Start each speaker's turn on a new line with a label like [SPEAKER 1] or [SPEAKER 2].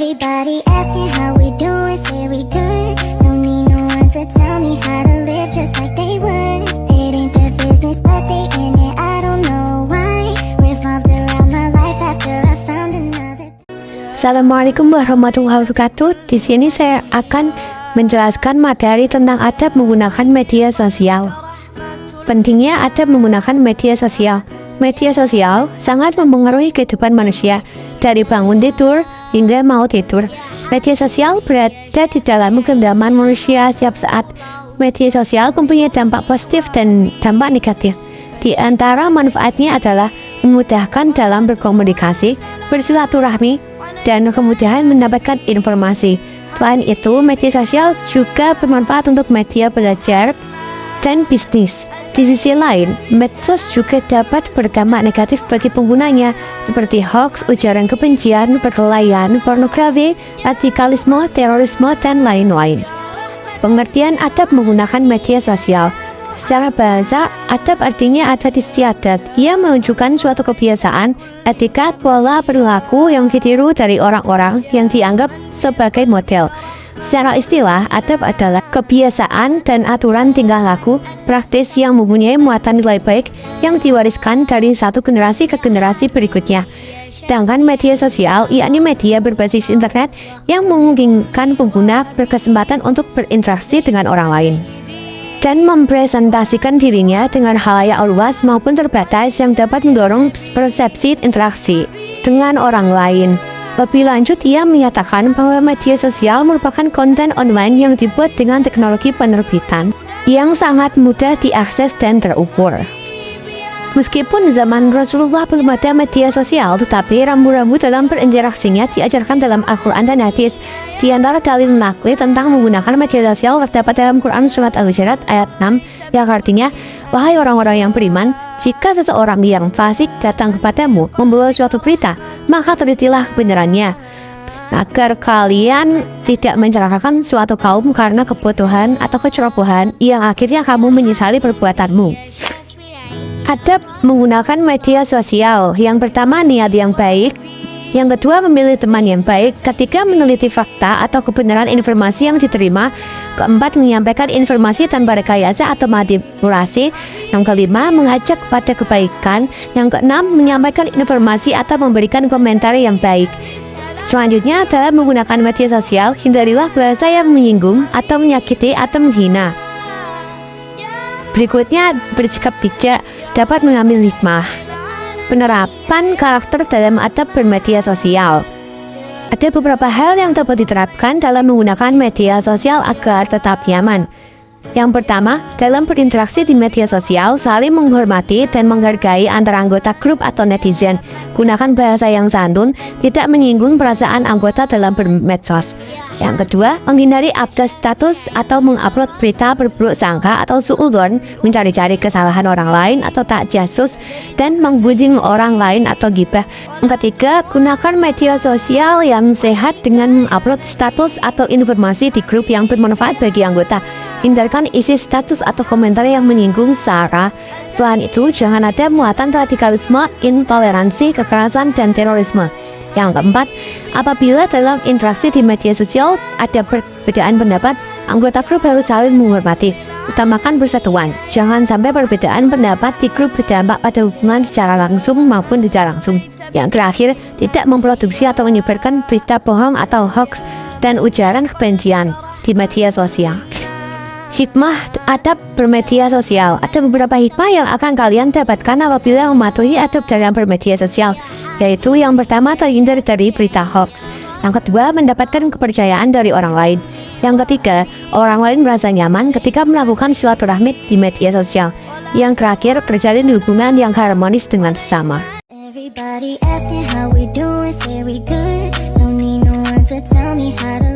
[SPEAKER 1] Everybody asking how we doing, say we good. Don't need no one to tell me how to live just like they would. It ain't their business, but they in it, I don't know why. Revolved around my life after I found another.
[SPEAKER 2] Assalamualaikum warahmatullahi wabarakatuh. Di sini saya akan menjelaskan materi tentang adab menggunakan media sosial. Pentingnya adab menggunakan media sosial. Media sosial sangat mempengaruhi kehidupan manusia, dari bangun tidur hingga mau tidur. Media sosial berada di dalam genggaman manusia setiap saat. Media sosial mempunyai dampak positif dan dampak negatif. Di antara manfaatnya adalah memudahkan dalam berkomunikasi, bersilaturahmi, dan kemudahan mendapatkan informasi. Selain itu, media sosial juga bermanfaat untuk media belajar dan bisnis. Di sisi lain, medsos juga dapat berdampak negatif bagi penggunanya, seperti hoax, ujaran kebencian, perkelahian, pornografi, radikalisme, terorisme, dan lain-lain. Pengertian adab menggunakan media sosial. Secara bahasa, adab artinya adat istiadat. Ia menunjukkan suatu kebiasaan, etikat, pola perilaku yang ditiru dari orang-orang yang dianggap sebagai model. Secara istilah, adab adalah kebiasaan dan aturan tingkah laku praktis yang mempunyai muatan nilai baik yang diwariskan dari satu generasi ke generasi berikutnya. Sedangkan media sosial, yakni media berbasis internet yang memungkinkan pengguna berkesempatan untuk berinteraksi dengan orang lain dan mempresentasikan dirinya dengan halayak luas maupun terbatas yang dapat mendorong persepsi interaksi dengan orang lain. Lebih lanjut, ia menyatakan bahwa media sosial merupakan konten online yang dibuat dengan teknologi penerbitan yang sangat mudah diakses dan terukur. Meskipun zaman Rasulullah belum ada media sosial, tetapi rambu-rambu dalam berinteraksinya diajarkan dalam Al-Quran dan hadis. Di antara dalil nakli tentang menggunakan media sosial terdapat dalam Quran Surat Al-Hujurat ayat 6 yang artinya, wahai orang-orang yang beriman, jika seseorang yang fasik datang kepadamu membawa suatu berita, maka telitilah kebenarannya, agar kalian tidak mencelakakan suatu kaum karena kebodohan atau kecerobohan yang akhirnya kamu menyesali perbuatanmu. Adab menggunakan media sosial. Yang pertama, niat yang baik. Yang kedua, memilih teman yang baik. Ketiga, meneliti fakta atau kebenaran informasi yang diterima. Keempat, menyampaikan informasi tanpa rekayasa atau manipulasi. Yang kelima, mengajak pada kebaikan. Yang keenam, menyampaikan informasi atau memberikan komentar yang baik. Selanjutnya, dalam menggunakan media sosial, hindarilah bahasa yang menyinggung atau menyakiti atau menghina. Berikutnya, bersikap bijak, dapat mengambil hikmah. Penerapan karakter dalam adab bermedia sosial. Ada beberapa hal yang dapat diterapkan dalam menggunakan media sosial agar tetap nyaman. Yang pertama, dalam berinteraksi di media sosial, saling menghormati dan menghargai antara anggota grup atau netizen. Gunakan bahasa yang santun, tidak menyinggung perasaan anggota dalam bermedsos. Yang kedua, menghindari update status atau mengupload berita berburuk sangka atau suudzon, mencari-cari kesalahan orang lain atau tak jasus, dan mengbuding orang lain atau gibah. Yang ketiga, gunakan media sosial yang sehat dengan mengupload status atau informasi di grup yang bermanfaat bagi anggota. Hindarkan isi status atau komentar yang menyinggung sara. Selain itu, jangan ada muatan radikalisme, intoleransi, kekerasan, dan terorisme. Yang keempat, apabila dalam interaksi di media sosial ada perbedaan pendapat, anggota grup harus saling menghormati. Utamakan persatuan. Jangan sampai perbedaan pendapat di grup berdampak pada hubungan secara langsung maupun tidak langsung. Yang terakhir, tidak memproduksi atau menyebarkan berita bohong atau hoax dan ujaran kebencian di media sosial. Hikmah adab bermedia sosial. Ada beberapa hikmah yang akan kalian dapatkan apabila mematuhi adab dalam bermedia sosial, yaitu yang pertama, terhindar dari berita hoax. Yang kedua, mendapatkan kepercayaan dari orang lain. Yang ketiga, orang lain merasa nyaman ketika melakukan silaturahmi di media sosial. Yang terakhir, terjalin hubungan yang harmonis dengan sesama.
[SPEAKER 1] Everybody asking how we doing, say we good. Don't need no one to tell me how to